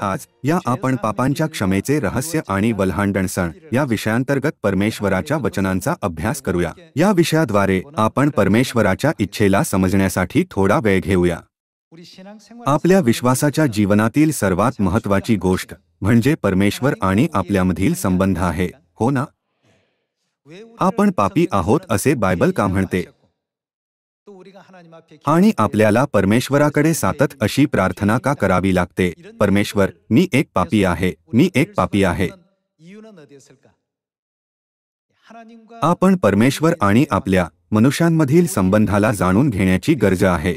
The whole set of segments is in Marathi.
आज या आपण पापांच्या क्षमेचे रहस्य आणि वल्हांडण सण या विषयांतर्गत परमेश्वराच्या वचनांचा अभ्यास करूया। या विषयाद्वारे आपण परमेश्वराच्या इच्छेला समजण्यासाठी थोडा वेळ घेऊया। आपल्या विश्वासाच्या जीवनातील सर्वात महत्त्वाची गोष्ट म्हणजे परमेश्वर आणि आपल्यामधील संबंध आहे, हो ना? आपण पापी आहोत असे बायबल का म्हणते? आणि आपल्याला परमेश्वराकडे सातत अशी प्रार्थना का करावी लागते, परमेश्वर, मी एक पापी आहे, मी एक पापी आहे। आपण परमेश्वर आणि आपल्या मनुष्यांमधील संबंधाला जाणून घेण्याची गरज आहे।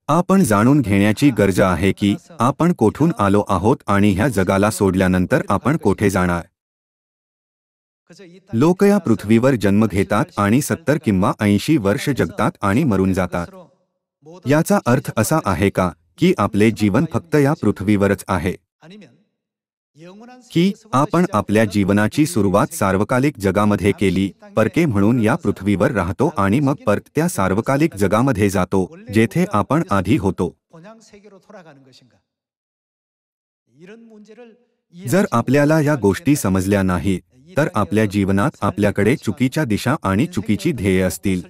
आपण जाणून घेण्याची गरज आहे की आपण कोठून आलो आहोत आणि ह्या जगाला सोडल्यानंतर आपण कोठे जाणार। लोक या पृथ्वीवर जन्म घेतात आणि 70 किंवा 80 वर्ष जगतात आणि मरून जातात। याचा अर्थ असा आहे का की आपले जीवन फक्त या पृथ्वीवरच आहे, की आपण आपल्या जीवनाची सुरुवात सार्वकालिक जगामध्ये केली, परके म्हणून या पृथ्वीवर राहतो आणि मग परत त्या सार्वकालिक जगामध्ये जातो जेथे आपण आधी होतो? जर आपल्याला या गोष्टी समजल्या नाहीत तर आपल्या जीवनात आपल्याकडे चुकीच्या दिशा आणि चुकीची ध्येय असतील।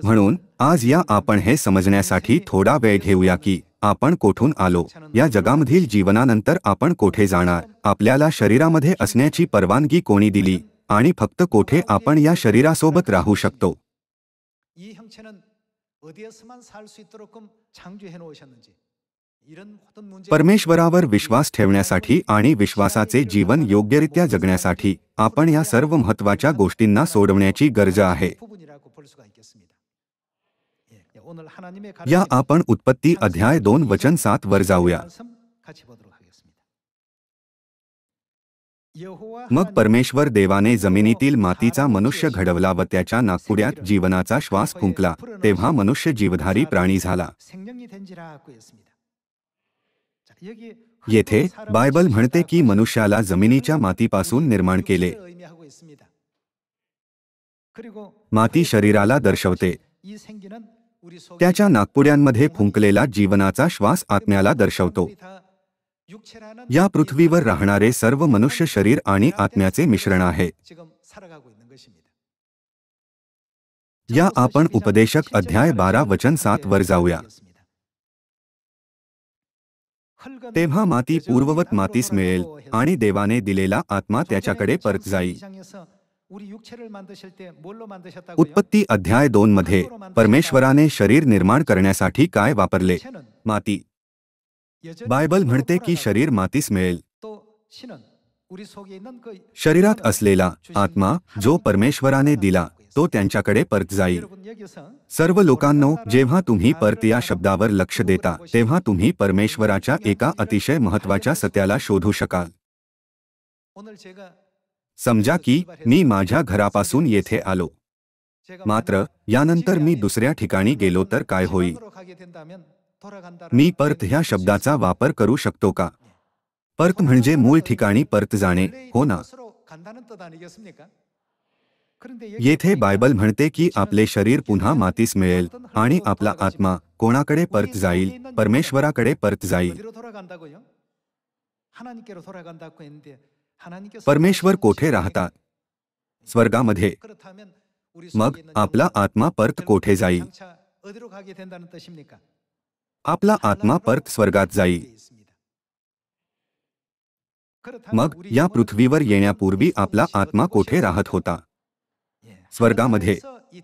म्हणून आज या आपण हे समजण्यासाठी थोडा वेळ घेऊया की आपण कोठून आलो, या जगामधील जीवनानंतर आपण कोठे जाणार, आपल्याला शरीरामध्ये असण्याची परवानगी कोणी दिली आणि फक्त कोठे आपण या शरीरासोबत राहू शकतो। परमेश्वरावर विश्वास ठेवण्यासाठी आणि विश्वासाचे जीवन योग्यरित्या जगण्यासाठी आपण या सर्व महत्त्वाच्या गोष्टींना सोडवण्याची गरज आहे। या आपण उत्पत्ती अध्याय 2 वचन 7 वर जाऊया। मग परमेश्वर देवाने जमिनीतील मातीचा मनुष्य घडवला व त्याच्या नाकपुड्यात जीवनाचा श्वास फुंकला, तेव्हा मनुष्य जीवधारी प्राणी झाला। येथे बायबल म्हणते की मनुष्याला जमिनीच्या मातीपासून निर्माण केले। माती शरीराला दर्शवते, त्याच्या नाकपुड्यांमध्ये फुंकलेला जीवनाचा श्वास आत्म्याला दर्शवतो। या पृथ्वीवर राहणारे सर्व मनुष्य शरीर आणि आत्म्याचे मिश्रण आहे। या आपण उपदेशक अध्याय 12 वचन 7 वर जाऊया। तेव्हा माती पूर्ववत मातीस मिळेल आणि देवाने दिलेला आत्मा त्याच्याकडे परत जाईल। उत्पत्ती अध्याय 2 मध्ये परमेश्वराने शरीर निर्माण करण्यासाठी काय वापरले? माती। बायबल म्हणते की शरीर मातीस मिळेल। शरीरात असलेला आत्मा जो परमेश्वराने दिला तो त्यांच्याकडे परत जाईल। सर्व लोकांनो, जेव्हा तुम्ही परत या शब्दावर लक्ष देता तेव्हा तुम्ही परमेश्वराच्या एका अतिशय महत्त्वाच्या सत्याला शोधू शकाल। समजा की मी माझ्या घरापासून येथे आलो, मात्र यानंतर मी दुसऱ्या ठिकाणी गेलो तर काय होईल? मी परत ह्या शब्दाचा वापर करू शकतो का? परत म्हणजे मूळ ठिकाणी परत जाणे, हो ना? येथे बायबल म्हणते की आपले शरीर पुन्हा मातीस मिळेल आणि आपला आत्मा कोणाकडे परत जाईल? परमेश्वराकडे परत जाईल। परमेश्वर कोठे राहतात? स्वर्गामध्ये। मग आपला आत्मा परत कोठे जाईल? आपला आत्मा परत स्वर्गात जाईल। मग या पृथ्वीवर येण्यापूर्वी आपला आत्मा कोठे राहत होता? स्वर्गामध्ये।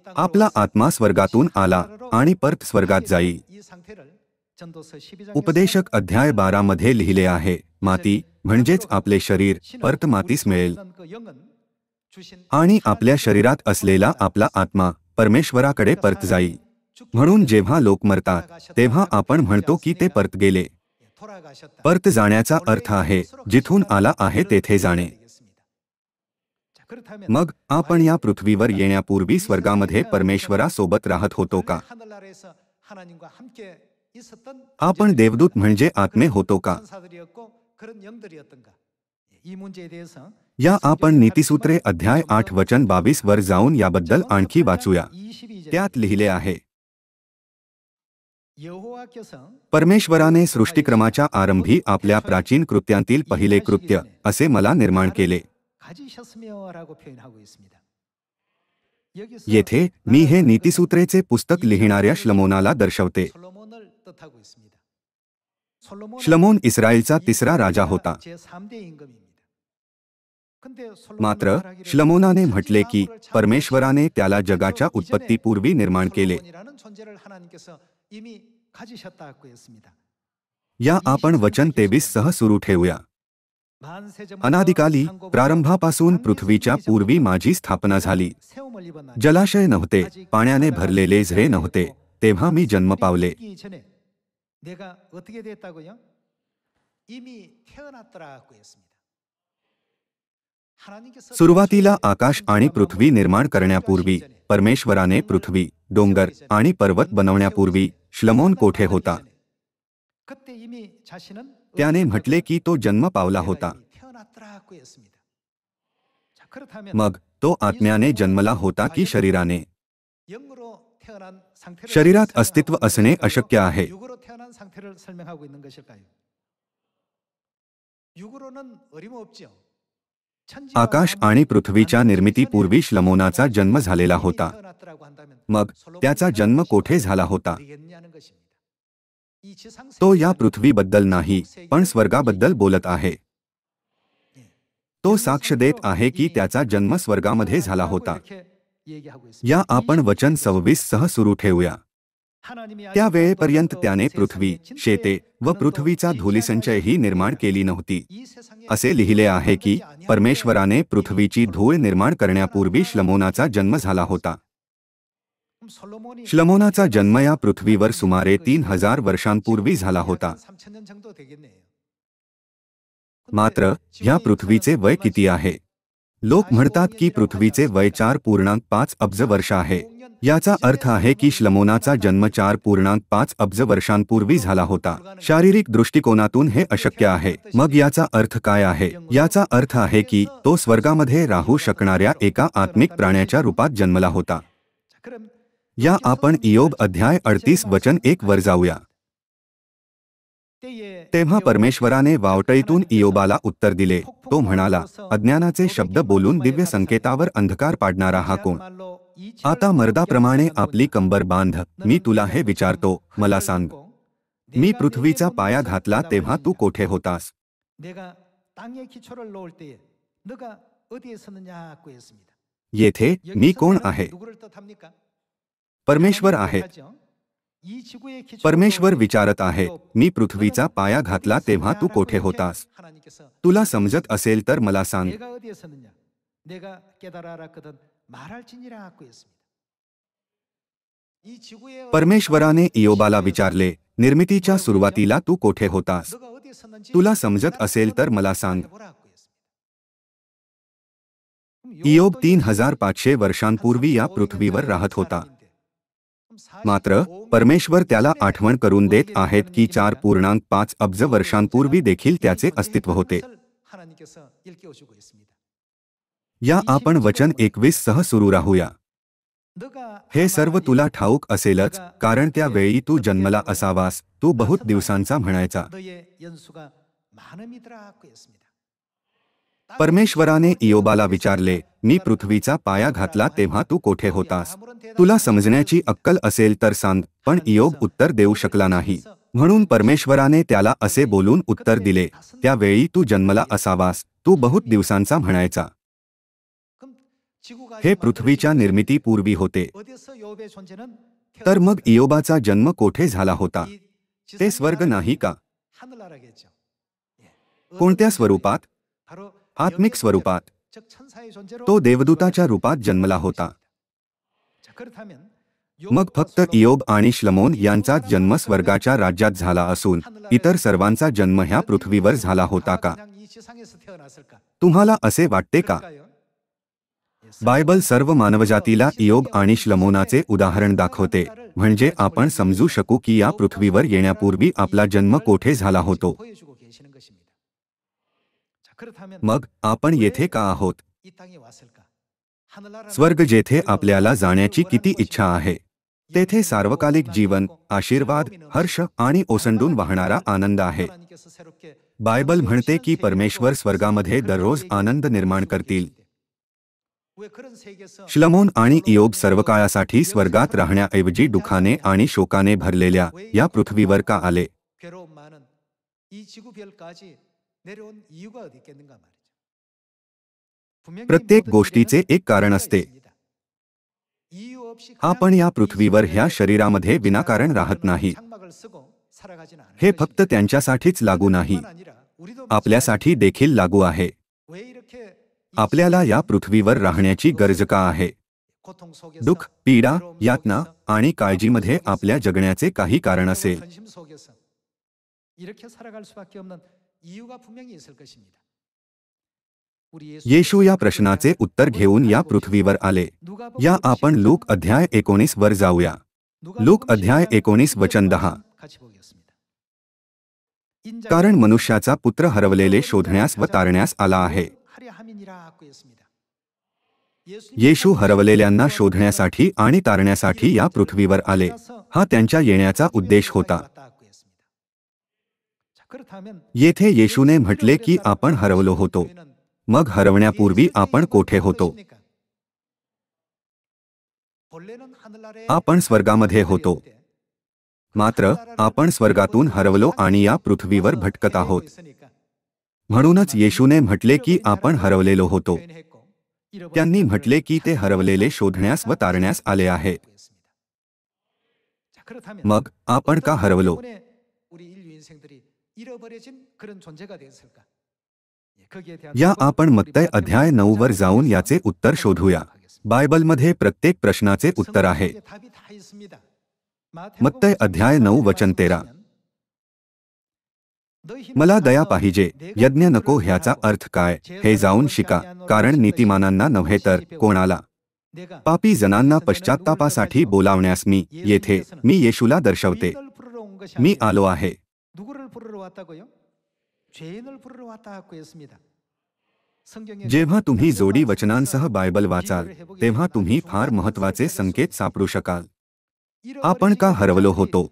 आपला आत्मा स्वर्गातून आला आणि परत स्वर्गात जाईल। उपदेशक अध्याय 12 मध्ये लिहिले आहे, माती म्हणजेच आपले शरीर परत मातीस मिळेल आणि आपल्या शरीरात असलेला आपला आत्मा परमेश्वराकडे परत जाईल। म्हणून जेव्हा लोक मरतात तेव्हा आपण म्हणतो की ते परत गेले। परत जाण्याचा अर्थ आहे जिथून आला आहे तेथे जाणे। मग आपण या पृथ्वीवर येण्यापूर्वी स्वर्गामध्ये परमेश्वरासोबत राहत होतो का? आपण देवदूत म्हणजे आत्मे होतो का? या आपण नीतिसूत्रे अध्याय 8 वचन 22 वर जाऊन याबद्दल आणखी वाचूया. त्यात लिहिले आहे, परमेश्वराने सृष्टिक्रमाच्या आरंभी आपल्या प्राचीन कृत्यांतील पहिले कृत्य असे मला निर्माण केले. येथे मी हे नीतिसूत्रेचे पुस्तक लिहिणाऱ्या श्लमोनाला दर्शवते. श्लमोन इस्रायलचा तिसरा राजा होता. मात्र श्लमोनाने म्हटले की परमेश्वराने त्याला जगाच्या उत्पत्तीपूर्वी निर्माण केले. या आपण वचन 23 सह सुरू ठेवूया. अनादिकाली प्रारंभापासून पृथ्वीच्या पूर्वी माझी स्थापना झाली. जलाशय नव्हते, पाण्याने भरलेले झरे नव्हते, तेव्हा मी जन्म पावले. सुरुवातीला आकाश आणि पृथ्वी निर्माण करण्यापूर्वी परमेश्वराने पृथ्वी, डोंगर आणि पर्वत बनवण्यापूर्वी श्लमोन कोठे होता? त्याने म्हटले की तो जन्म पावला होता. मग तो आत्म्याने जन्मला होता की शरीराने? शरीरात अस्तित्व असणे अशक्य आहे. आकाश आणि पृथ्वीच्या निर्मितीपूर्वी श्लमोनाचा जन्म झालेला होता. मग त्याचा जन्म कोठे झाला होता? तो या पृथ्वीबद्दल नाही, पण स्वर्गाबद्दल बोलत आहे. तो साक्ष देत आहे की त्याचा जन्म स्वर्गामध्ये झाला होता. या आपण वचन 26 सह सुरू ठेवूया. त्या वेळेपर्यंत त्याने पृथ्वी, शेते व पृथ्वीचा धूलिसंचयही निर्माण केली नव्हती. असे लिहिले आहे की परमेश्वराने पृथ्वीची धूळ निर्माण करण्यापूर्वी श्लमोनाचा जन्म झाला होता. श्लमोनाचा जन्म या पृथ्वीवर सुमारे 3000 वर्षांपूर्वी झाला होता. मात्र ह्या पृथ्वीचे वय किती आहे? लोक म्हणतात की पृथ्वीचे वय 4.5 अब्ज वर्ष आहे. याचा अर्थ आहे की श्लमोनाचा जन्म 4.5 अब्ज वर्षांपूर्वी झाला होता. शारीरिक दृष्टिकोनातून हे अशक्य आहे. मग याचा अर्थ काय आहे? याचा अर्थ आहे की तो स्वर्गामध्ये राहू शकणाऱ्या एका आत्मिक प्राण्याच्या रूपात जन्मला होता. या आपण इयोब अध्याय 38 वचन 1 वर जाऊया. तेव्हा परमेश्वराने वावटळीतून इयोबाला उत्तर दिले. तो म्हणाला, अज्ञानाचे शब्द बोलून दिव्य संकेतावर अंधकार पाडणारा हा कोण? आता मर्दाप्रमाणे आपली कंबर बांध. मी तुला हे विचारतो, मला सांग, मी पृथ्वीचा पाया घातला तेव्हा तू कोठे होतास? येथे मी कोण आहे? परमेश्वर आहे. परमेश्वर विचारत आहे, मी पृथ्वीचा पाया घातला तेव्हा तू कोठे होतास? तुला समजत असेल तर मला सांग. परमेश्वराने इयोबाला विचारले, निर्मितीच्या सुरुवातीला तू कोठे होतास? तुला समजत असेल तर मला सांग. इयोब 3500 वर्षांपूर्वी या पृथ्वीवर राहत होता. मात्र परमेश्वर त्याला आठवण करून देत आहेत की 4.5 अब्ज वर्षांपूर्वी देखील त्याचे अस्तित्व होते. या आपण वचन 21 सह सुरू राहूया. हे सर्व तुला ठाऊक असेलच, कारण त्या वेळी तू जन्मला असावास, तू बहुत दिवसांचा म्हणायचा. परमेश्वराने इयोबाला विचारले, मी पृथ्वीचा पाया घातला तेव्हा तू कोठे होतास? तुला समजण्याची अक्कल असेल तर सांग. पण इयोब उत्तर देऊ शकला नाही. म्हणून परमेश्वराने त्याला असे बोलून उत्तर दिले, त्या वेळी तू जन्मला असावास, तू बहुत दिवसांचा म्हणायचा. हे पृथ्वीच्या निर्मितीपूर्वी होते. तर मग इयोबाचा जन्म कोठे झाला होता? ते स्वर्ग नाही का? कोणत्या स्वरूपात? आत्मिक स्वरूपात. तो देवदूताच्या रूपात जन्मला होता. मग फक्त इयोब आणि श्लमोन यांचाच जन्म स्वर्गाच्या राज्यात झाला असून इतर सर्वांचा जन्म ह्या पृथ्वीवर झाला होता का? तुम्हाला असे वाटते का? बायबल सर्व मानवजातीला इयोब आणि श्लमोनाचे उदाहरण दाखवते, म्हणजे आपण समजू शकू की या पृथ्वीवर येण्यापूर्वी आपला जन्म कोठे झाला होतो. मग आपण येथे का आहोत? स्वर्ग जेथे आपल्याला जाण्याची किती इच्छा आहे, तेथे सार्वकालिक जीवन, आशीर्वाद, हर्ष आणि ओसंडून वाहणारा आनंद आहे. बायबल म्हणते की परमेश्वर स्वर्गामध्ये दररोज आनंद निर्माण करतील. श्लमोन आणि इयोब सर्वकाळासाठी स्वर्गात राहण्याऐवजी दुःखाने आणि शोकाने भरलेल्या या पृथ्वीवर का आले? प्रत्येक गोष्टीचे एक कारण असते. आपण या पृथ्वीवर ह्या शरीरामध्ये विनाकारण राहत नाही. हे फक्त त्यांच्यासाठीच लागू नाही, आपल्यासाठी देखील लागू आहे. आपल्याला या पृथ्वीवर राहण्याची गरज का आहे? दुःख, पीडा, यातना आणि काळजीमध्ये आपल्या जगण्याचे काही कारण असेल. येशू या प्रश्नाचे उत्तर घेऊन या पृथ्वीवर आले. या आपण लूक अध्याय 19 वर जाऊया. लूक अध्याय 19 वचन 10. कारण मनुष्याचा पुत्र हरवलेले शोधण्यास व तारण्यास आला आहे. येशू हरवलेल्यांना शोधण्यासाठी आणि तारण्यासाठी या पृथ्वीवर आले. हा त्यांच्या येण्याचा उद्देश होता. येथे येशूने म्हटले की आपण हरवलो होतो. मग हरवण्यापूर्वी आपण कोठे होतो? आपण स्वर्गामध्ये होतो. मात्र आपण स्वर्गातून हरवलो आणि या पृथ्वीवर भटकत आहोत. म्हणूनच येशूने म्हटले की आपण हरवलेलो होतो. त्यांनी म्हटले की ते हरवलेले शोधण्यास व तारण्यास आले आहेत. मग आपण का हरवलो? या आपण मत्तय अध्याय 9 वर जाऊन याचे उत्तर शोधूया. बायबलमध्ये प्रत्येक प्रश्नाचे उत्तर आहे. मत्तय अध्याय 9 वचन 13. मला दया पाहिजे, यज्ञ नको ह्याचा अर्थ काय हे जाऊन शिका, कारण नीतिमानांना नव्हे तर कोणाला? पापी जनांना पश्चात्तापासाठी बोलावण्यास मी येथे मी येशूला दर्शवते. मी आलो आहे. जेव्हा तुम्ही जोडी वचनांसह बायबल वाचाल तेव्हा तुम्ही फार महत्त्वाचे संकेत सापडू शकाल. आपण का हरवलो होतो?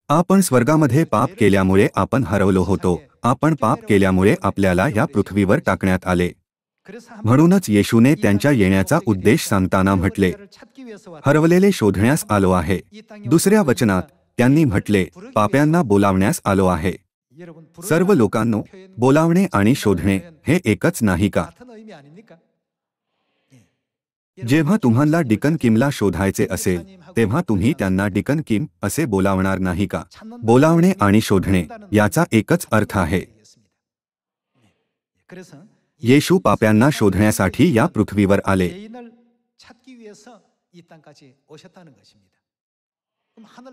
आपण स्वर्गामध्ये पाप केल्यामुळे आपण हरवलो होतो. आपण पाप केल्यामुळे आपल्याला या पृथ्वीवर टाकण्यात आले. म्हणूनच येशूने त्यांच्या येण्याचा उद्देश सांगताना म्हटले, हरवलेले शोधण्यास आलो आहे. दुसऱ्या वचनात त्यांनी म्हटले, पाप्यांना बोलावण्यास आलो आहे. सर्व लोकांनो, बोलावणे आणि शोधणे हे एकच नाही का? जेव्हा तुम्हाला डिकन किमला शोधायचे असेल तेव्हा तुम्ही त्यांना डिकन किम असे बोलावणार नाही का? बोलावणे आणि शोधणे याचा एकच अर्थ आहे. येशू पाप्यांना शोधण्यासाठी या पृथ्वीवर आले.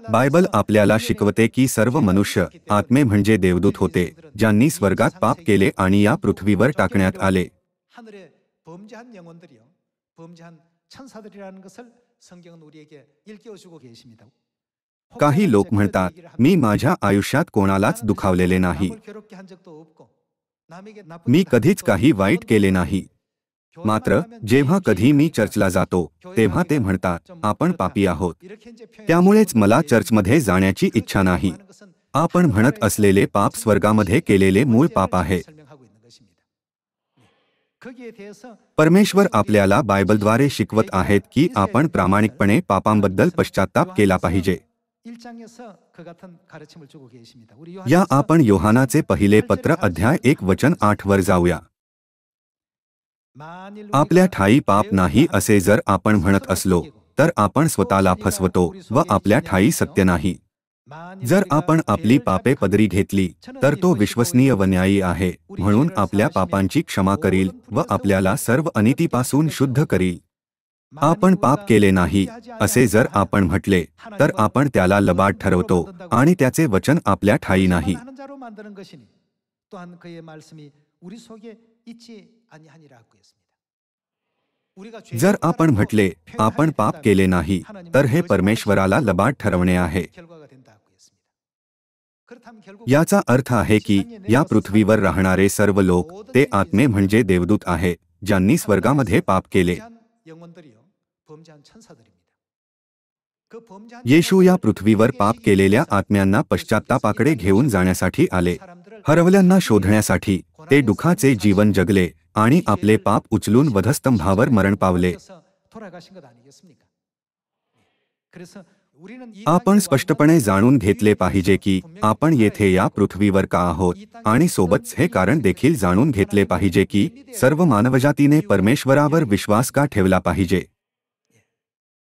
बायबल आपल्याला शिकवते की सर्व मनुष्य आत्मे म्हणजे देवदूत होते, ज्यांनी स्वर्गात पाप केले आणि या पृथ्वीवर टाकण्यात आले. काही लोक म्हणतात, मी माझ्या आयुष्यात कोणालाच दुखावलेले नाही. मी कधीच काही वाईट केले नाही. मात्र जेव्हा कधी मी चर्चला जातो तेव्हा ते म्हणतात, आपण पापी आहोत. त्यामुळेच मला चर्चमध्ये जाण्याची इच्छा नाही. आपण म्हणत असलेले पाप स्वर्गामध्ये केलेले मूळ पाप आहे. परमेश्वर आपल्याला बायबलद्वारे शिकवत आहेत की आपण प्रामाणिकपणे पापांबद्दल पश्चात्ताप केला पाहिजे. या आपण योहानाचे पहिले पत्र अध्याय 1 वचन 8 वर जाऊया. आपल्या ठायी पाप नाही असे जर आपण म्हणत असलो तर आपण स्वतःला फसवतो व आपल्या ठायी सत्य नाही. जर आपण आपली पापे पदरी घेतली तर तो विश्वसनीय व न्यायी आहे, म्हणून आपल्या पापांची क्षमा करील व आपल्याला सर्व अनितीपासून शुद्ध करील. आपण पाप केले नाही असे जर आपण म्हटले तर आपण त्याला लबाड ठरवतो आणि त्याचे वचन आपल्या ठायी नाही. जर आपण म्हटले आपण पाप केले नाही तर हे परमेश्वराला लबाड ठरवणे आहे. याचा अर्थ आहे की या पृथ्वीवर राहणारे सर्व लोक ते आत्मे म्हणजे देवदूत आहे ज्यांनी स्वर्गामध्ये पाप केले. येशू या पृथ्वीवर पाप केलेल्या आत्म्यांना पश्चात्तापाकडे घेऊन जाण्यासाठी आले. हरवल्यांना शोधण्यासाठी ते दुःखाचे जीवन जगले आणि आपले पाप उचलून वधस्तंभावर मरण पावले. आपण स्पष्टपणे जाणून घेतले पाहिजे की आपण येथे या पृथ्वीवर का आहोत आणि सोबतच हे कारण देखील जाणून घेतले पाहिजे की सर्व मानवजातीने परमेश्वरावर विश्वास का ठेवला पाहिजे.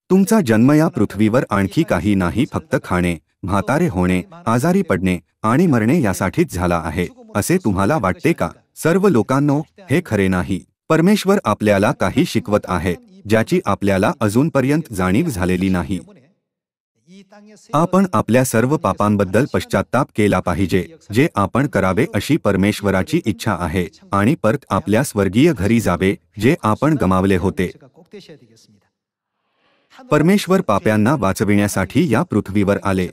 तुमचा जन्म या पृथ्वीवर आणखी काही नाही, फक्त खाणे, म्हातारे होणे, आजारी पडणे आणि मरणे यासाठीच झाला आहे असे तुम्हाला वाटते का? सर्व लोकांनो, हे खरे नाही. परमेश्वर आपल्याला काही शिकवत आहे ज्याची आपल्याला अजूनपर्यंत जाणीव झालेली नाही. आपण आपल्या सर्व पापांबद्दल पश्चात्ताप केला पाहिजे जे आपण करावे अशी परमेश्वराची इच्छा आहे आणि परत आपल्या स्वर्गीय घरी जावे जे आपण गमावले होते. परमेश्वर पाप्यांना वाचविण्यासाठी या पृथ्वीवर आले.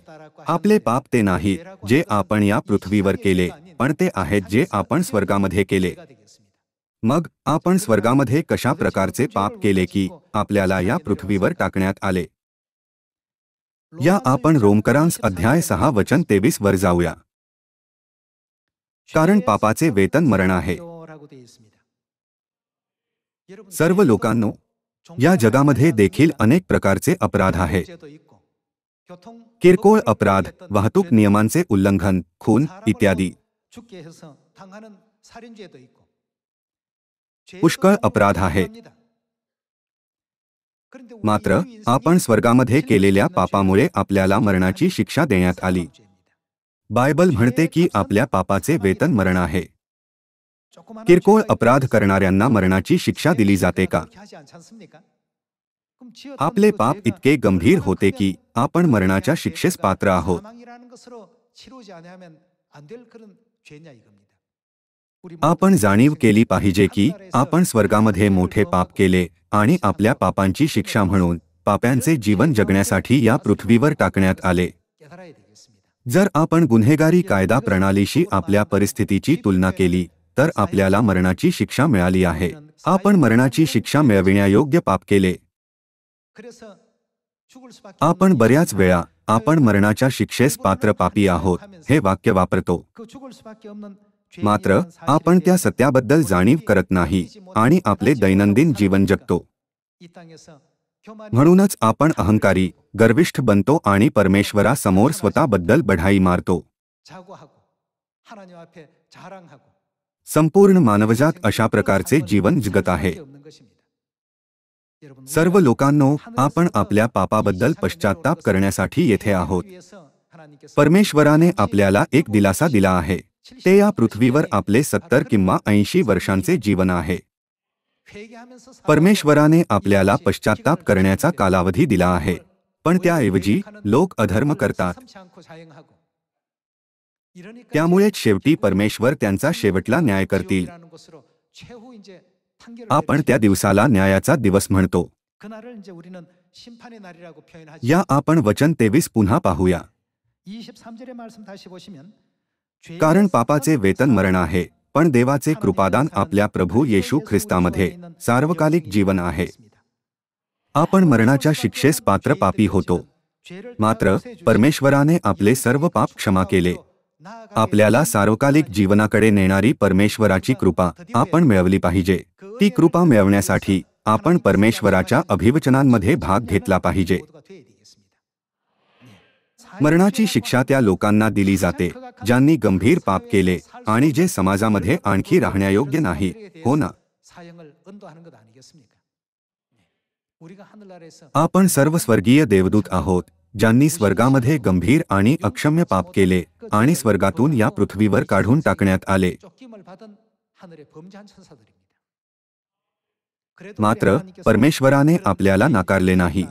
आपले पाप ते नाहीत जे आपण या पृथ्वीवर केले, पण ते आहेत जे आपण स्वर्गामध्ये केले. मग आपण स्वर्गामध्ये कशा प्रकारचे पाप केले की आपल्याला या पृथ्वीवर टाकण्यात आले? या आपण रोमकरांस अध्याय 6 वचन 23 वर जाऊया. कारण पापाचे वेतन मरण आहे. सर्व लोकांनो, या जगामध्ये देखील अनेक प्रकारचे अपराध आहेत. किरकोळ अपराध, वाहतूक नियमांचे उल्लंघन, खून इत्यादी. पुष्कळ अपराध आहेत. मात्र आपण स्वर्गामध्ये केलेल्या पापामुळे आपल्याला मरणाची शिक्षा देण्यात आली. बायबल म्हणते की आपल्या पापाचे वेतन मरण आहे. किरकोळ अपराध करणाऱ्यांना मरणाची शिक्षा दिली जाते का? आपले पाप इतके गंभीर होते की आपण मरणाच्या शिक्षेस पात्र आहोत. आपण जाणीव केली पाहिजे की आपण स्वर्गामध्ये मोठे पाप केले आणि आपल्या पापांची शिक्षा म्हणून पाप्यांचे जीवन जगण्यासाठी या पृथ्वीवर टाकण्यात आले. जर आपण गुन्हेगारी कायदा प्रणालीशी आपल्या परिस्थितीची तुलना केली तर आपल्याला मरणाची शिक्षा मिळाली आहे. आपण मरणाची शिक्षा मिळविण्यायोग्य पाप केले. आपण बऱ्याच वेळा आपण मरणाच्या शिक्षेस पात्र पापी आहोत हे वाक्य वापरतो. मात्र आपण त्या सत्याबद्दल जाणीव करत नाही आणि आपले दैनंदिन जीवन जगतो. म्हणूनच आपण अहंकारी, गर्विष्ठ बनतो आणि परमेश्वरासमोर स्वतःबद्दल बढाई मारतो. संपूर्ण मानवजात अशा प्रकारचे जीवन जगत आहे. सर्व लोकांनो, आपण आपल्या पापाबद्दल पश्चात्ताप करण्यासाठी येथे आहोत. परमेश्वराने आपल्याला एक दिलासा दिला आहे. ते या पृथ्वीवर आपले 70 किंवा 80 वर्षांचे जीवन आहे. परमेश्वराने आपल्याला पश्चात्ताप करण्याचा कालावधी दिला आहे, पण त्याऐवजी लोक अधर्म करतात. त्यामुळेच शेवटी परमेश्वर त्यांचा शेवटला न्याय करतील. आपण त्या दिवसाला न्यायाचा दिवस म्हणतो. या आपण वचन 23 पुन्हा पाहूया. कारण पापाचे वेतन मरण आहे, पण देवाचे कृपादान आपल्या प्रभू येशू ख्रिस्तामध्ये सार्वकालिक जीवन आहे. आपण मरणाच्या शिक्षेस पात्र पापी होतो. मात्र परमेश्वराने आपले सर्व पाप क्षमा केले. आपल्याला सार्वकालिक जीवनाकडे नेणारी परमेश्वराची कृपा आपण मिळवली पाहिजे. ती कृपा मिळवण्यासाठी आपण परमेश्वराच्या अभिवचनांमध्ये भाग घेतला पाहिजे. मरणाची शिक्षा त्या लोकांना दिली जाते ज्यांनी गंभीर पाप केले आणि जे समाजामध्ये आणखी राहण्यायोग्य नाही, हो ना? आपण सर्व स्वर्गीय देवदूत आहोत ज्यांनी स्वर्गामध्ये गंभीर आणि अक्षम्य पाप केले आणि स्वर्गातून या पृथ्वीवर काढून टाकण्यात आले. मात्र परमेश्वराने आपल्याला नाकारले नाही.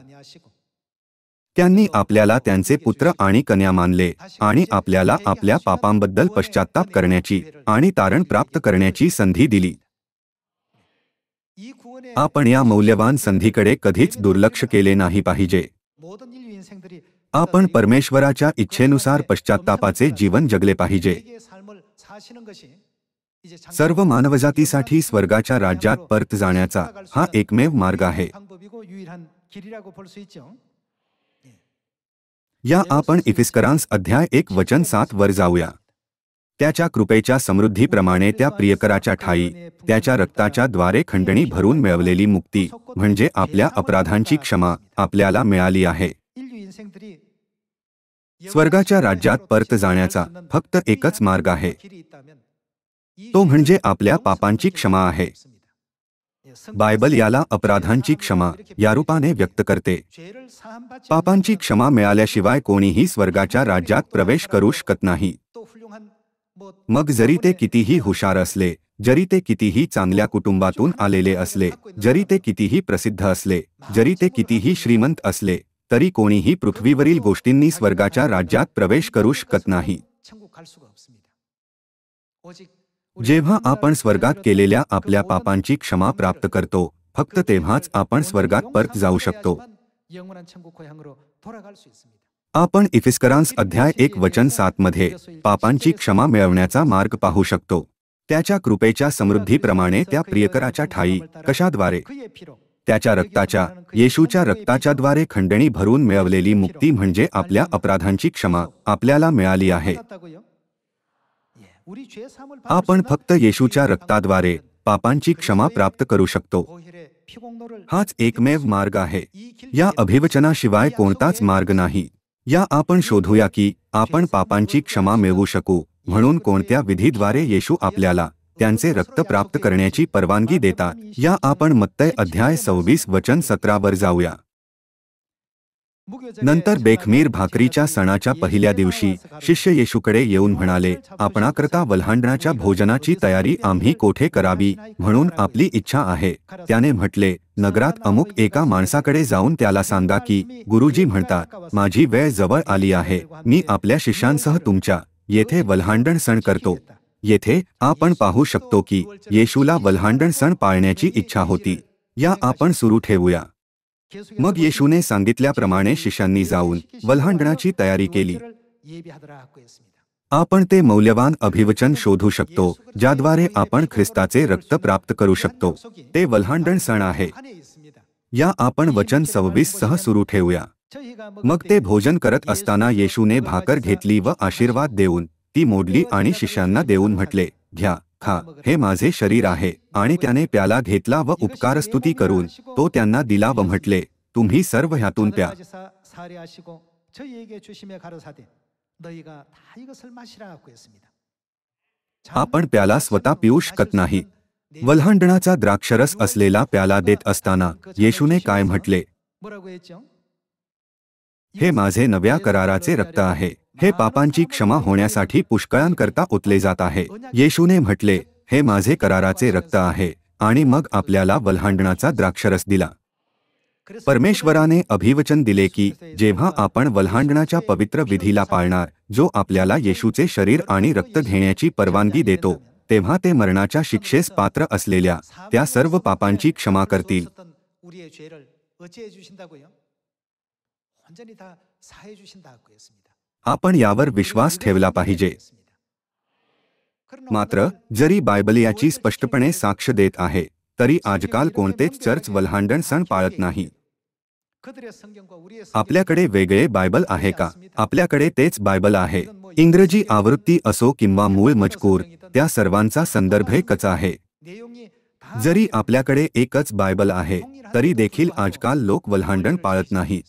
त्यांनी आपल्याला त्यांचे पुत्र आणि कन्या मानले आणि आपल्याला आपल्या पापांबद्दल पश्चात्ताप करण्याची आणि तारण प्राप्त करण्याची संधी दिली. आपण या मौल्यवान संधीकडे कधीच दुर्लक्ष केले नाही पाहिजे. आपण परमेश्वराच्या इच्छेनुसार पश्चात्तापाचे जीवन जगले पाहिजे. सर्व मानवजातीसाठी स्वर्गाच्या राज्यात परत जाण्याचा हा एकमेव मार्ग आहे. या आपण इफिस्करांस अध्याय 1 वचन 7 वर जाऊया. त्याच्या कृपेच्या समृद्धीप्रमाणे त्या प्रियकराच्या ठायी त्याच्या रक्ताच्या द्वारे खंडणी भरून मिळवलेली मुक्ती म्हणजे आपल्या अपराधांची क्षमा आपल्याला मिळाली आहे. स्वर्गाच्या राज्यात परत जाण्याचा फक्त एकच मार्ग आहे. तो म्हणजे आपल्या पापांची क्षमा आहे. बायबल याला अपराधांची क्षमा या रूपाने व्यक्त करते. पापांची क्षमा मिळाल्याशिवाय कोणीही स्वर्गाच्या राज्यात प्रवेश करू शकत नाही. मग जरी ते कितीही हुशार असले, जरी ते कितीही चांगल्या कुटुंबातून आलेले असले, जरी ते कितीही प्रसिद्ध असले, जरी ते कितीही श्रीमंत असले, तरी कोणीही पृथ्वीवरील गोष्टींनी स्वर्गाच्या राज्यात प्रवेश करू शकत नाही. जेव्हा आपण स्वर्गात केलेल्या आपल्या पापांची क्षमा प्राप्त करतो, फक्त तेव्हाच आपण स्वर्गात परत जाऊ शकतो. आपण इफिस्करांस अध्याय 1 वचन 7 मध्ये पापांची क्षमा मिळवण्याचा मार्ग पाहू शकतो. त्याच्या कृपेच्या समृद्धीप्रमाणे त्या प्रियकराच्या ठायी कशाद्वारे? त्याच्या रक्ताच्या, येशूच्या रक्ताच्या द्वारे खंडणी भरून मिळवलेली मुक्ती म्हणजे आपल्या अपराधांची क्षमा आपल्याला मिळाली आहे. आपण फक्त येशूच्या रक्ताद्वारे पापांची क्षमा प्राप्त करू शकतो. हाच एकमेव मार्ग आहे. या अभिवचनाशिवाय कोणताच मार्ग नाही. या आपण शोधूया की आपण पापांची क्षमा मिळवू शकू म्हणून कोणत्या विधीद्वारे येशू आपल्याला त्यांचे रक्त प्राप्त करण्याची परवानगी देतात. या आपण मत्तय अध्याय 26 वचन 17 वर जाऊया. नंतर बेखमीर भाकरीच्या सणाच्या पहिल्या दिवशी शिष्य येशूकडे येऊन म्हणाले, आपणाकरता वल्हांडणाच्या भोजनाची तयारी आम्ही कोठे करावी म्हणून आपली इच्छा आहे. त्याने म्हटले, नगरात अमुक एका माणसाकडे जाऊन त्याला सांगा की गुरुजी म्हणतात, माझी वेळ जवळ आली आहे, मी आपल्या शिष्यांसह तुमच्या येथे वल्हांडण सण करतो. येथे आपण पाहू शकतो की येशूला वल्हांडण सण पाळण्याची इच्छा होती. या आपण सुरू ठेवूया. मग येशूने सांगितल्याप्रमाणे शिष्यांनी जाऊन वल्हांडणाची तयारी केली. आपण ते मौल्यवान अभिवचन शोधू शकतो ज्याद्वारे आपण ख्रिस्ताचे रक्त प्राप्त करू शकतो. ते वल्हांडण सण आहे. या आपण वचन 26 सह सुरू ठेवूया. मग ते भोजन करत असताना येशूने भाकर घेतली व आशीर्वाद देऊन ती मोडली आणि शिष्यांना देऊन म्हटले, घ्या, खा, हे माझे शरीर आहे. आणि त्याने प्याला घेतला व उपकारस्तुती करून तो त्यांना दिला व म्हटले, तुम्ही सर्व ह्यातून प्या. आपण प्याला स्वतः पिऊ शकत नाही. वल्हांडणाचा द्राक्षरस असलेला प्याला देत असताना येशूने काय म्हटले? हे माझे नव्या कराराचे रक्त आहे. हे पापांची क्षमा होण्यासाठी पुष्कळांकरता ओतले जात आहे. येशूने म्हटले, हे माझे कराराचे रक्त आहे आणि मग आपल्याला वल्हांडणाचा द्राक्षरस दिला. परमेश्वराने अभिवचन दिले की जेव्हा आपण वल्हांडणाच्या पवित्र विधीला पाळणार, जो आपल्याला येशूचे शरीर आणि रक्त घेण्याची परवानगी देतो, तेव्हा ते मरणाच्या शिक्षेस पात्र असलेल्या त्या सर्व पापांची क्षमा करतील. आपण यावर विश्वास ठेवला पाहिजे. मात्र जरी बायबल याची स्पष्टपणे साक्ष देत आहे, तरी आजकाल कोणतेच चर्च वल्हांडण सण पाळत नाही. आपल्याकडे वेगळे बायबल आहे का? आपल्याकडे तेच बायबल आहे. इंग्रजी आवृत्ती असो किंवा मूळ मजकूर, त्या सर्वांचा संदर्भ एकच आहे. जरी आपल्याकडे एकच बायबल आहे, तरी देखील आजकाल लोक वल्हांडण पाळत नाहीत.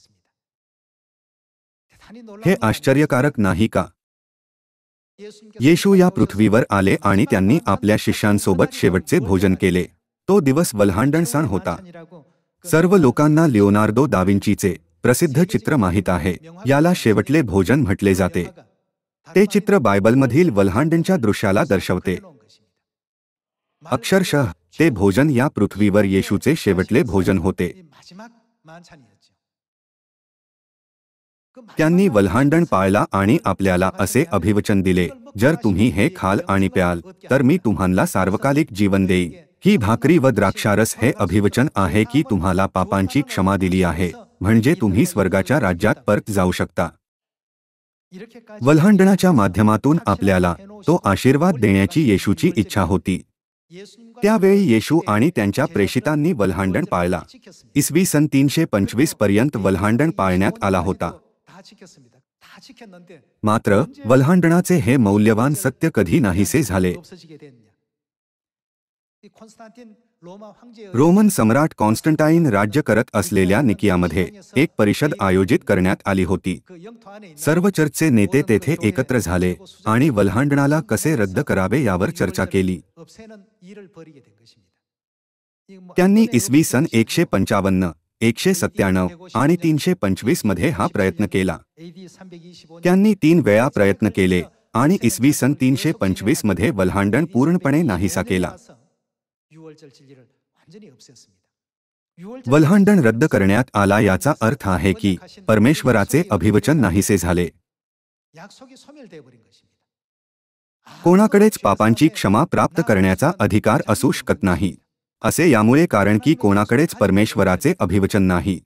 हे आश्चर्यकारक नाही का? येशू या पृथ्वीवर आले आणि त्यांनी आपल्या शिष्यांसोबत शेवटचे भोजन केले. तो दिवस वल्हांडण सण होता. सर्व लोकांना लिओनार्दो दा विंचीचे प्रसिद्ध चित्र माहीत आहे. याला शेवटले भोजन म्हटले जाते. ते चित्र बायबलमधील वल्हांडणच्या दृश्याला दर्शवते. अक्षरशः ते भोजन या पृथ्वीवर येशूचे शेवटले भोजन होते. त्यांनी वल्हांडण पाळला आणि आपल्याला असे अभिवचन दिले, जर तुम्ही हे खाल आणि प्याल, तर मी तुम्हाला सार्वकालिक जीवन देईन. ही भाकरी व द्राक्षारस हे अभिवचन आहे की तुम्हाला पापांची क्षमा दिली आहे, म्हणजे तुम्ही स्वर्गाच्या राज्यात परत जाऊ शकता. वल्हांडणाच्या माध्यमातून आपल्याला तो आशीर्वाद देण्याची येशूची इच्छा होती. त्यावेळी येशू आणि त्यांच्या प्रेषितांनी वल्हांडण पाळला. इसवी सन 325 पर्यंत वल्हांडण पाळण्यात आला होता. मात्र वल्हांडणाचे हे मौल्यवान सत्य कधी नाहीसे झाले. रोमन सम्राट कॉन्स्टंटाईन राज्य करत असलेल्या निकियामध्ये एक परिषद आयोजित करण्यात आली होती. सर्व चर्चचे नेते तेथे एकत्र झाले आणि वल्हांडणाला कसे रद्द करावे यावर चर्चा केली. त्यांनी इसवी सन 155, 197 आणि 325 मध्ये हा प्रयत्न केला. त्यांनी 3 वेळा प्रयत्न केले आणि इसवी सन 325 मध्ये वल्हांडण पूर्णपणे नाहीसा केला. वल्हांडण रद्द करण्यात आला याचा अर्थ आहे की परमेश्वराचे अभिवचन नाहीसे झाले. कोणाकडेच पापांची क्षमा प्राप्त करण्याचा अधिकार असू शकत नाही असे यामुळे, कारण की कोणाकडेच परमेश्वराचे अभिवचन नाही.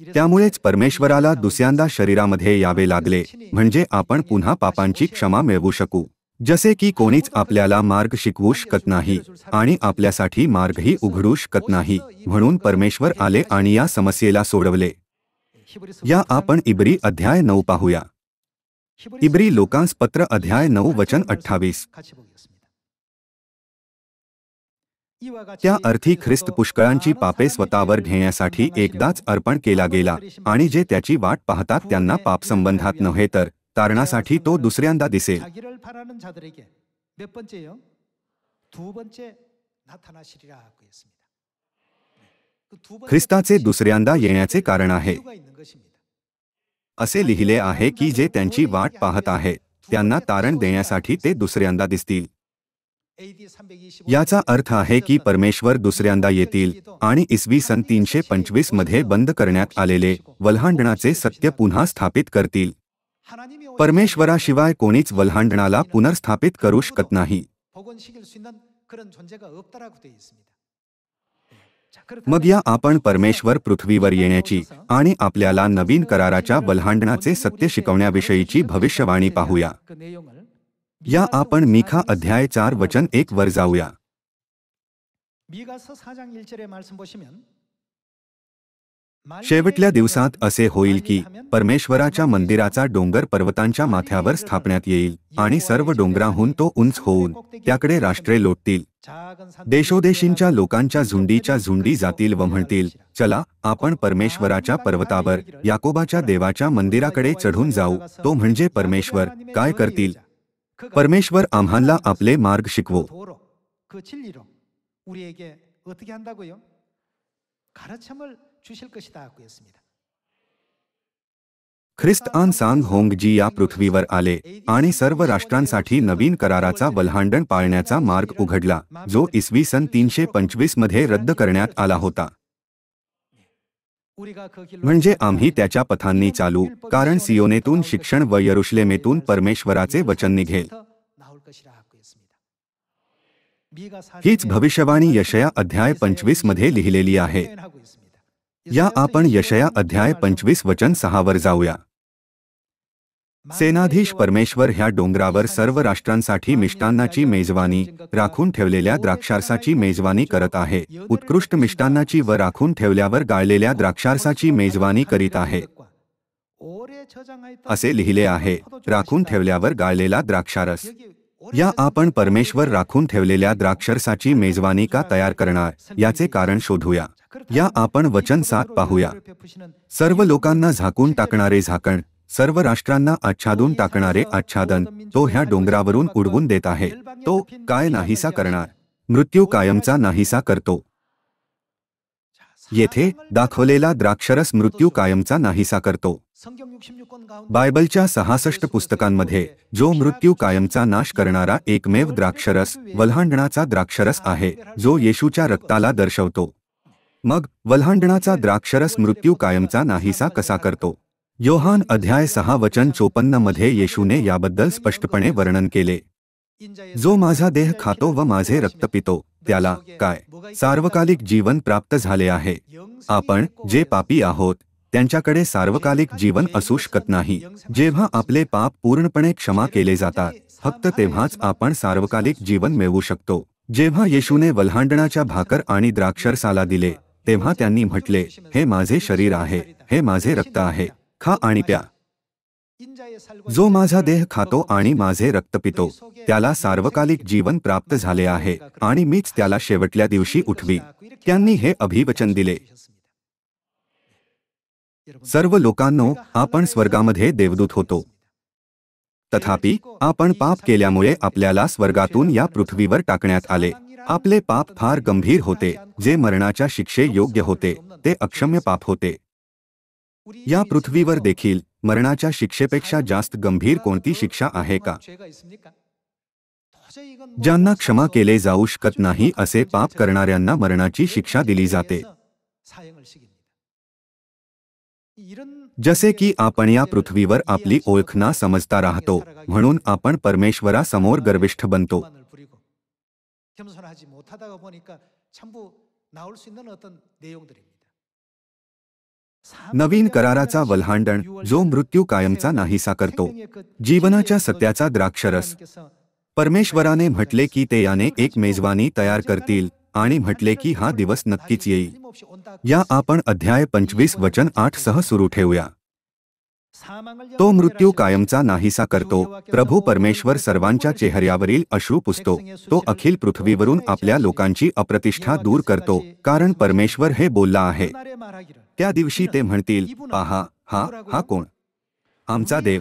त्यामुळेच परमेश्वराला दुसऱ्यांदा शरीरामध्ये यावे लागले म्हणजे आपण पुन्हा पापांची क्षमा मिळवू शकू. जसे की कोणीच आपल्याला मार्ग शिकवू शकत नाही आणि आपल्यासाठी मार्गही उघडू शकत नाही, म्हणून परमेश्वर आले आणि या समस्येला सोडवले. या आपण इब्री अध्याय 9 पाहूया. इब्री लोकांस पत्र अध्याय 9 वचन 28. त्या अर्थी ख्रिस्त पुष्कळांची पापे स्वतःवर घेण्यासाठी एकदाच अर्पण केला गेला आणि जे त्याची वाट पाहतात त्यांना पापसंबंधात नव्हे तर तारणासाठी तो दुसऱ्यांदा दिसेल. ख्रिस्ताचे दुसऱ्यांदा येण्याचे कारण आहे. असे लिहिले आहे की जे त्यांची वाट पाहत आहेत त्यांना तारण देण्यासाठी ते दुसऱ्यांदा दिसतील. याचा अर्थ आहे की परमेश्वर दुसऱ्यांदा येतील आणि इसवी सन 325 मध्ये बंद करण्यात आलेले वल्हांडणाचे सत्य पुन्हा स्थापित करतील. परमेश्वराशिवाय कोणीच वल्हांडणाला पुनर्स्थापित करू शकत नाही. मग या आपण परमेश्वर पृथ्वीवर येण्याची आणि आपल्याला नवीन कराराच्या वल्हांडणाचे सत्य शिकवण्याविषयीची भविष्यवाणी पाहूया. या आपण मिखा अध्याय 4 वचन 1 वर जाऊया. शेवटल्या दिवसात असे होईल की परमेश्वराच्या मंदिराचा डोंगर पर्वतांच्या माथ्यावर स्थापण्यात येईल आणि सर्व डोंगराहून तो उंच होऊन त्याकडे राष्ट्रे लोटतील. देशोदेशींच्या लोकांच्या झुंडीच्या झुंडी जातील व म्हणतील, चला आपण परमेश्वराच्या पर्वतावर याकोबाच्या देवाच्या मंदिराकडे चढून जाऊ. तो म्हणजे परमेश्वर काय करतील? परमेश्वर आम्हाला आपले मार्ग शिकवो. ख्रिस्त आन सांग होंग जी या पृथ्वीवर आले आणि सर्व राष्ट्रांसाठी नवीन कराराचा वल्हांडण पाळण्याचा मार्ग उघडला जो इसवी सन 325 मध्ये रद्द करण्यात आला होता. म्हणजे आम्ही त्याच्या पथांनी चालू, कारण सियोनेतून शिक्षण व यरुशलेमेतून परमेश्वराचे वचन निघेल. हीच भविष्यवाणी यशया अध्याय 25 मध्ये लिहिलेली आहे. या आपण यशया अध्याय 25 वचन 6 वर जाऊया. सेनाधीश परमेश्वर ह्या डोंगरावर सर्व राष्ट्रांसाठी मिष्टान्नाची मेजवानी, राखून ठेवलेल्या द्राक्षारसाची मेजवानी करत आहे. उत्कृष्ट मिष्टान्नाची व राखून ठेवल्यावर गाळलेल्या द्राक्षारसाची मेजवानी करीत आहे. असे लिहिले आहे, राखून ठेवल्यावर गाळलेला द्राक्षारस. या आपण परमेश्वर राखून ठेवलेल्या द्राक्षारसाची मेजवानी का तयार करणार याचे कारण शोधूया. या आपण वचन 7 पाहूया. सर्व लोकांना झाकून टाकणारे झाकण, सर्व राष्ट्रांना आच्छादून टाकणारे आच्छादन तो ह्या डोंगरावरून उडवून देत आहे. तो काय नाहीसा करणार? मृत्यू कायमचा नाहीसा करतो. येथे दाखवलेला द्राक्षरस मृत्यू कायमचा नाहीसा करतो. बायबलच्या 66 पुस्तकांमध्ये जो मृत्यू कायमचा नाश करणारा एकमेव द्राक्षरस वल्हांडणाचा द्राक्षरस आहे, जो येशूच्या रक्ताला दर्शवतो. मग वल्हांडणाचा द्राक्षरस मृत्यू कायमचा नाहीसा कसा करतो? योहान अध्याय 6 वचन 54 मध्ये येशूने याबद्दल स्पष्टपणे वर्णन केले. जो माझा देह खातो व माझे रक्त पितो त्याला काय सार्वकालिक जीवन प्राप्त झाले आहे. आपण जे पापी आहोत त्यांच्याकडे सार्वकालिक जीवन असू शकत नाही. जेव्हा आपले पाप पूर्णपणे क्षमा केले जातात, फक्त तेव्हाच आपण सार्वकालिक जीवन मिळवू शकतो. जेव्हा येशूने वल्हांडणाच्या भाकर आणि द्राक्षरसाला दिले, तेव्हा त्यांनी म्हटले, हे माझे शरीर आहे, हे माझे रक्त आहे, खा आणि प्या. जो माझा देह खातो आणि माझे रक्त पितो, त्याला सार्वकालिक जीवन प्राप्त झाले आहे आणि मीच त्याला शेवटल्या दिवशी उठवी. त्यांनी हे अभिवचन दिले. सर्व लोकांनो, आपण स्वर्गामध्ये देवदूत होतो. तथापि आपण पाप केल्यामुळे आपल्याला स्वर्गातून या पृथ्वीवर टाकण्यात आले. आपले पाप फार गंभीर होते, जे मरणाच्या शिक्षे योग्य होते. ते अक्षम्य पाप होते. या पृथ्वीवर देखील मरणाच्या शिक्षेपेक्षा जास्त गंभीर कोणती शिक्षा आहे का? ज्यांना क्षमा केले जाऊ शकत नाही असे पाप करणाऱ्यांना मरणाची शिक्षा दिली जाते. जसे की आपण या पृथ्वीवर आपली ओळख न समजता राहतो, म्हणून आपण परमेश्वरासमोर गर्विष्ठ बनतो. नवीन कराराचा वल्हांडण जो मृत्यू कायमचा नाहीसा करतो, जीवनाच्या सत्याचा द्राक्षरस. परमेश्वराने म्हटले की ते याने एक मेजवानी तयार करतील आणि म्हटले की हा दिवस नक्कीच येईल. या आपण अध्याय 25 वचन 8 सह सुरू ठेवूया. तो मृत्यू कायमचा नाहीसा करतो. प्रभू परमेश्वर सर्वांच्या चेहऱ्यावरील अश्रू पुसतो. तो अखिल पृथ्वीवरून आपल्या लोकांची अप्रतिष्ठा दूर करतो, कारण परमेश्वर हे बोलला आहे. त्या दिवशी ते म्हणतील, पहा, हा कोण? आमचा देव.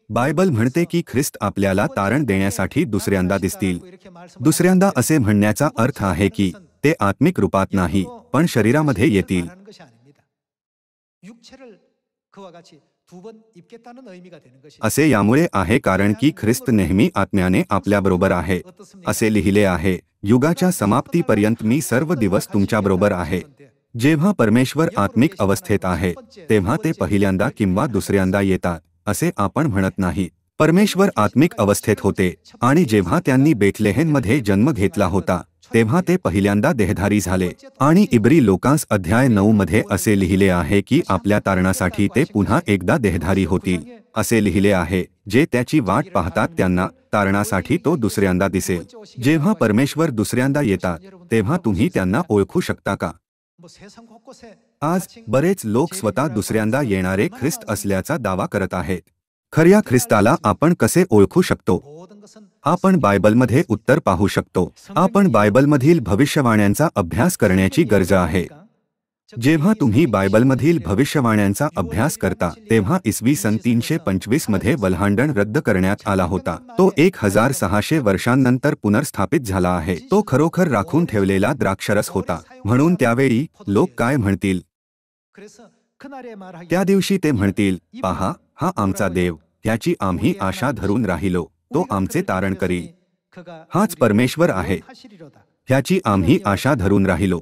बायबल म्हणते की ख्रिस्त आपल्याला तारण देण्यासाठी दुसऱ्यांदा दिसतील. दुसऱ्यांदा असे म्हणण्याचा अर्थ आहे की ते आत्मिक रूपात नाही, पण शरीरामध्ये येतील. असे यामुळे आहे कारण की ख्रिस्त नेहमी आत्म्याने आपल्याबरोबर आहे. असे लिहिले आहे, युगाच्या समाप्तीपर्यंत मी सर्व दिवस तुमच्याबरोबर आहे. जेव्हा परमेश्वर आत्मिक अवस्थेत आहे, तेव्हा ते पहिल्यांदा किंवा दुसऱ्यांदा येतात असे आपण म्हणत नाही. परमेश्वर आत्मिक अवस्थेत होते आणि जेव्हा त्यांनी बेथलेहेममध्ये जन्म घेतला होता, तेव्हा ते पहिल्यांदा देहधारी झाले. आणि इब्री लोकांस अध्याय 9 मध्ये असे लिहिले आहे की आपल्या तारणासाठी ते पुन्हा एकदा देहधारी होतील. असे लिहिले आहे, जे त्याची वाट पाहतात त्यांना तारणासाठी तो दुसऱ्यांदा दिसेल. जेव्हा परमेश्वर दुसऱ्यांदा येतात, तेव्हा तुम्ही त्यांना ओळखू शकता का? आज बरेच लोक स्वतः दुसऱ्यांदा येणारे ख्रिस्त असल्याचा दावा करत आहेत. खऱ्या ख्रिस्ताला आपण कसे ओळखू शकतो? आपण बायबलमध्ये उत्तर पाहू शकतो. आपण बायबलमधील भविष्यवाण्यांचा अभ्यास करण्याची गरज आहे. जेव्हा तुम्ही बायबलमधील भविष्यवाण्यांचा अभ्यास करता, तेव्हा इसवी सन 325 मध्ये वल्हांडण रद्द करण्यात आला होता. तो 1600 वर्षांनंतर पुनर्स्थापित झाला आहे. तो खरोखर राखून ठेवलेला द्राक्षरस होता. म्हणून त्यावेळी लोक काय म्हणतील? त्या दिवशी ते म्हणतील, पहा, हा आमचा देव, त्याची आम्ही आशा धरून राहिलो. तो आमचे तारण करील. हाच परमेश्वर आहे, ह्याची आम्ही आशा धरून राहिलो.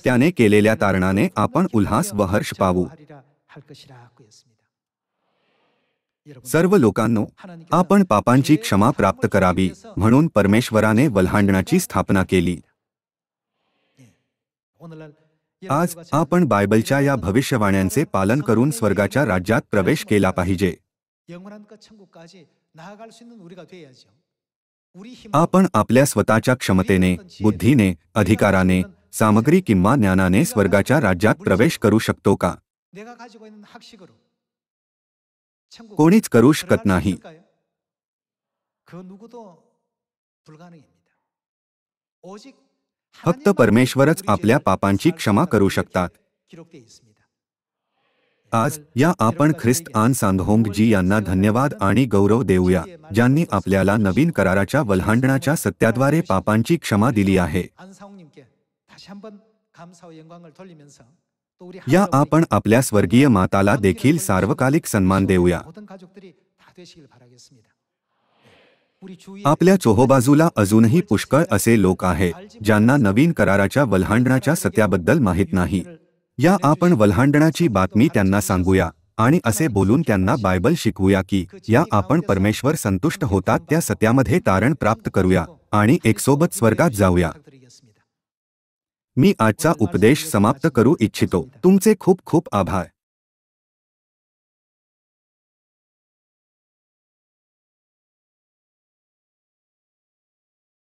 त्याने केलेल्या तारणाने आपण उल्हास व हर्ष पावू. सर्व लोकांनो, आपण पापांची क्षमा प्राप्त करावी म्हणून परमेश्वराने वल्हांडणाची स्थापना केली. आज आपण बायबलच्या या भविष्यवाण्यांचे पालन करून स्वर्गाच्या राज्यात प्रवेश केला पाहिजे. आपण आपल्या स्वतःच्या क्षमतेने, बुद्धीने, अधिकाराने, सामग्री किंवा ज्ञानाने स्वर्गाच्या राज्यात प्रवेश करू शकतो का? कोणीच करू शकत नाही. फक्त परमेश्वरच आपल्या पापांची क्षमा करू शकतात. आज या आपण ख्रिस्त आन सांदहोंग जी यांना धन्यवाद आणि गौरव देऊया, ज्यांनी आपल्याला नवीन कराराच्या वल्हांडणाच्या सत्याद्वारे पापांची क्षमा दिली आहे. या आपण आपल्या स्वर्गीय माताला देखील सार्वकालिक सन्मान देऊया. आपल्या चोहोबाजूला अजूनही पुष्कळ असे लोक आहेत ज्यांना नवीन कराराच्या वल्हांडणाच्या सत्याबद्दल माहीत नाही. या आपण वल्हांडणाची बातमी त्यांना सांगूया आणि असे बोलून त्यांना बायबल शिकवूया की या आपण परमेश्वर संतुष्ट होतात त्या सत्यामध्ये तारण प्राप्त करूया आणि एकसोबत स्वर्गात जाऊया. मी आजचा उपदेश समाप्त करू इच्छितो. तुमचे खूप खूप आभार.